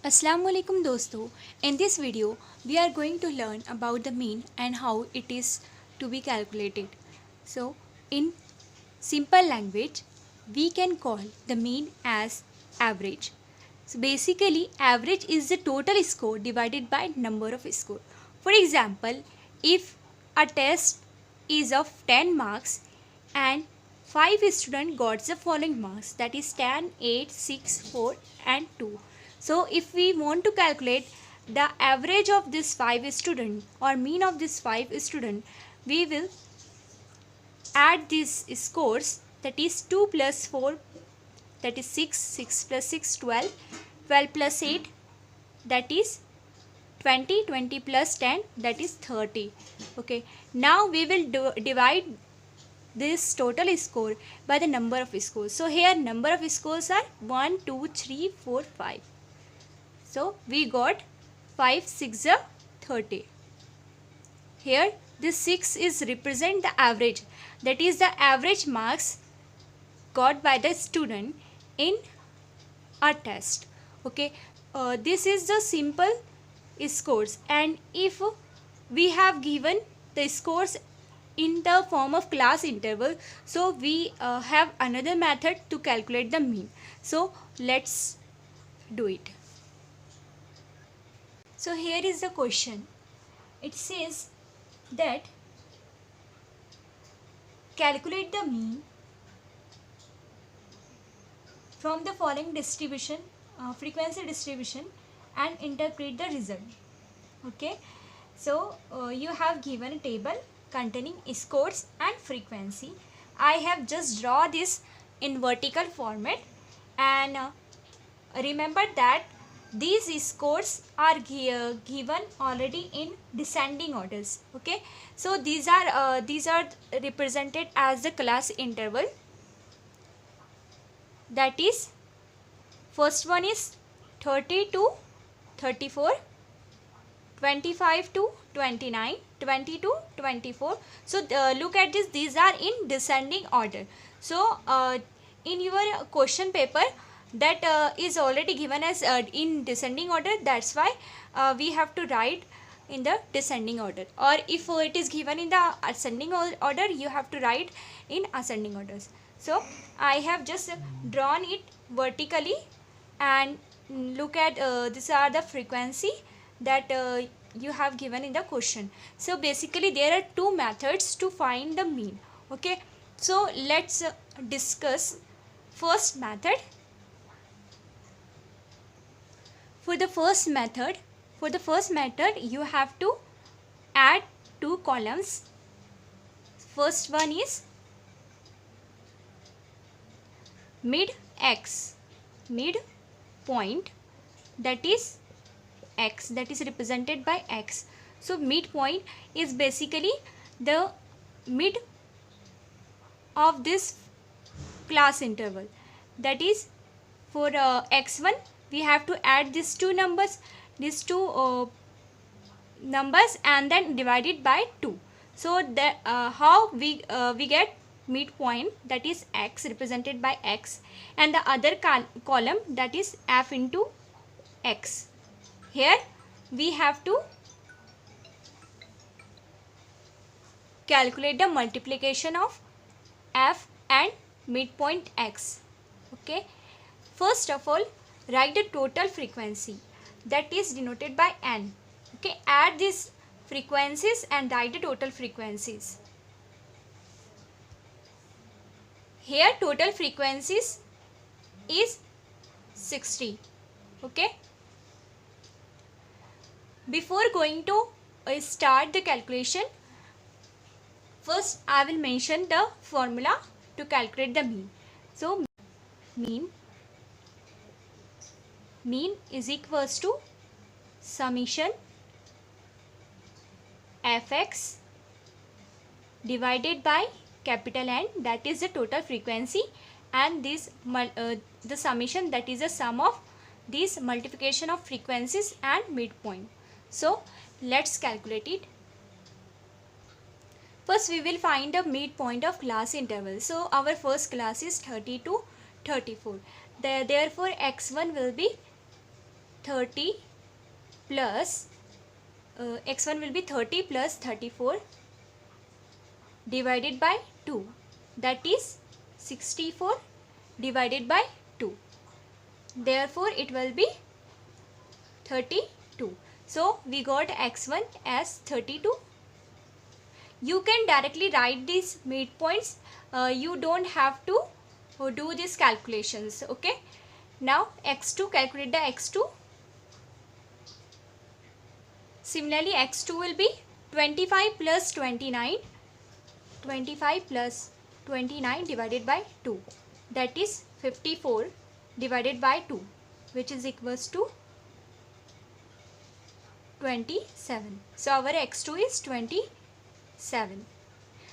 Assalamu alaikum दोस्तों. In this video, we are going to learn about the mean and how it is to be calculated. So, in simple language, we can call the mean as average. So, basically, average is the total score divided by number of score. For example, if a test is of 10 marks and 5 students got the following marks, that is 10, 8, 6, 4 and 2. So if we want to calculate the average of this 5 student or mean of this 5 student, we will add these scores, that is 2 plus 4, that is 6, 6 plus 6, 12, 12 plus 8, that is 20, 20 plus 10, that is 30. Okay, now we will divide this total score by the number of scores. So here number of scores are 1, 2, 3, 4, 5. So we got 5, 6, 30. Here this 6 is represent the average, that is the average marks got by the student in a test. Okay, this is the simple scores, and if we have given the scores in the form of class interval, so we have another method to calculate the mean. So let's do it. So here is the question. It says that calculate the mean from the following distribution, frequency distribution, and interpret the result. Okay, so you have given a table containing scores and frequency. I have just draw this in vertical format, and remember that these scores are given already in descending orders. Okay, so these are represented as the class interval, that is first one is 30 to 34, 25 to 29, 20 to 24. So look at this, these are in descending order. So in your question paper, that is already given as in descending order, that's why we have to write in the descending order, or if it is given in the ascending order, you have to write in ascending orders. So I have just drawn it vertically, and look at these are the frequency that you have given in the question. So basically there are two methods to find the mean. Okay, so let's discuss first method. For the first method, you have to add two columns. First one is mid x, mid point, that is x, that is represented by x. So midpoint is basically the mid of this class interval, that is for x1 we have to add these two numbers, and then divide it by 2. So that how we get midpoint, that is x represented by x, and the other column, that is f into x. Here we have to calculate the multiplication of f and midpoint x. Okay, first of all, write the total frequency, that is denoted by n. Okay, add these frequencies and write the total frequencies. Here total frequencies is 60. Okay, before going to start the calculation, first I will mention the formula to calculate the mean. So mean is equals to summation fx divided by capital N, that is the total frequency, and this the summation, that is the sum of this multiplication of frequencies and midpoint. So let's calculate it. First we will find the midpoint of class interval. So our first class is 30 to 34. Therefore x1 will be 30 30 plus x1 will be 30 plus 34 divided by 2, that is 64 divided by 2. Therefore it will be 32. So we got x1 as 32. You can directly write these midpoints. You don't have to do these calculations. Okay. Now x2, calculate the x2. Similarly, x2 will be 25 plus 29. 25 plus 29 divided by 2. That is 54 divided by 2, which is equals to 27. So our x2 is 27.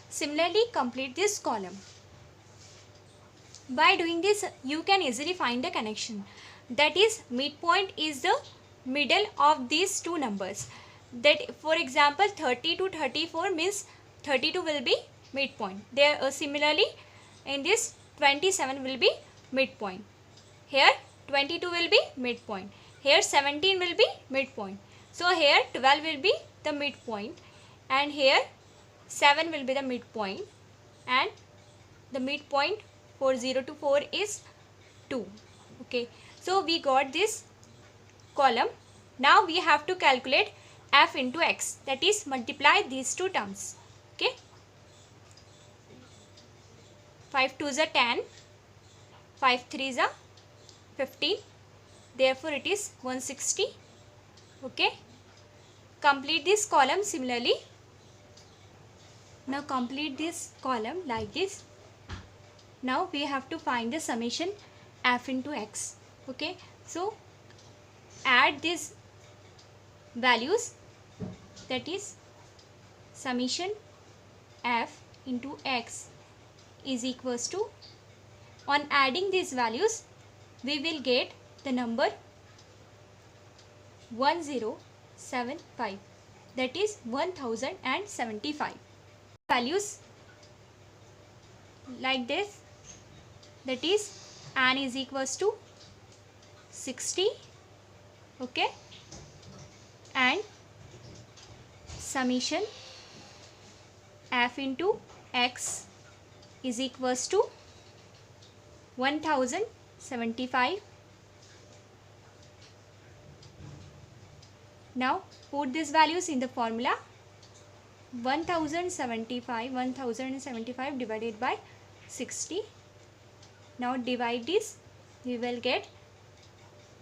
Similarly, complete this column. By doing this, you can easily find the connection. That is, midpoint is the middle of these two numbers. That, for example, 30 to 34 means 32 will be midpoint. There similarly, in this 27 will be midpoint. Here 22 will be midpoint. Here 17 will be midpoint. So here 12 will be the midpoint, and here 7 will be the midpoint, and the midpoint for 0 to 4 is 2. Okay. So we got this column. Now we have to calculate f into x, that is multiply these two terms. Okay. 5 2s are 10, 5 3s are 15. Therefore it is 160. Okay. Complete this column similarly. Now complete this column like this. Now we have to find the summation f into x. Okay. So add these values, that is summation f into x is equals to, on adding these values we will get the number 1075, that is 1075. Values like this, that is n is equals to 60. Okay. And summation f into x is equals to 1075. Now put these values in the formula. 1075 divided by 60. Now divide this, we will get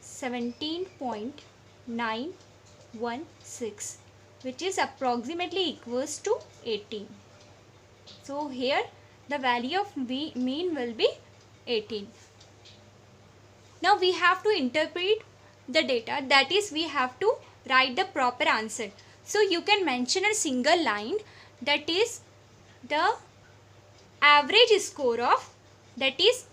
17.916, which is approximately equals to 18. So here the value of mean will be 18. Now we have to interpret the data, that is we have to write the proper answer. So you can mention a single line, that is the average score of, that is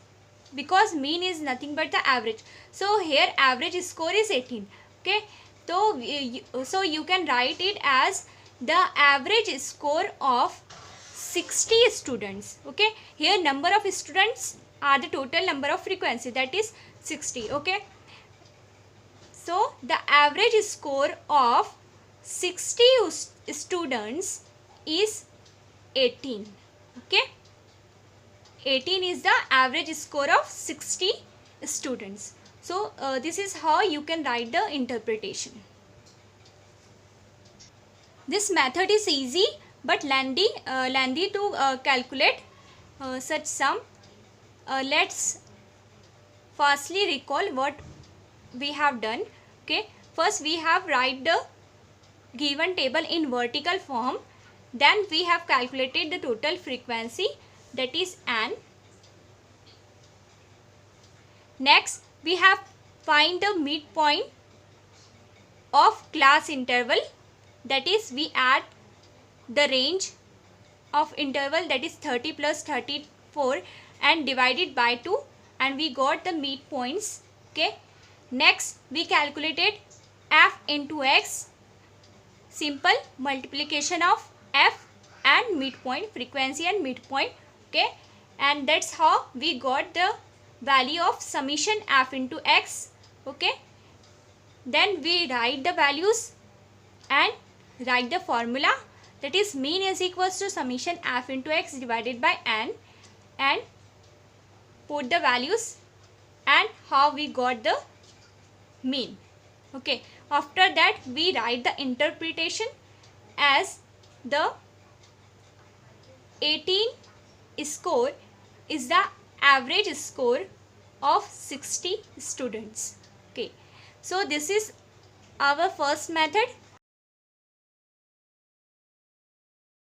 because mean is nothing but the average. So here average score is 18. Okay. So you can write it as the average score of 60 students. Okay. Here number of students are the total number of frequency, that is 60. Okay. So the average score of 60 students is 18. Okay. 18 is the average score of 60 students. So this is how you can write the interpretation. This method is easy but lengthy to calculate such sum. Let's fastly recall what we have done. Okay. First we have write the given table in vertical form. Then we have calculated the total frequency, that is n. Next we have find the midpoint of class interval, that is we add the range of interval, that is 30 plus 34 and divided by 2, and we got the midpoints. Okay. Next we calculated f into x, simple multiplication of f and midpoint, frequency and midpoint. Okay. And that's how we got the value of summation f into x. Okay. Then we write the values and write the formula, that is mean is equals to summation f into x divided by n, and put the values and how we got the mean. Okay, after that we write the interpretation as the 18 score is the average score of 60 students. Okay, so this is our first method.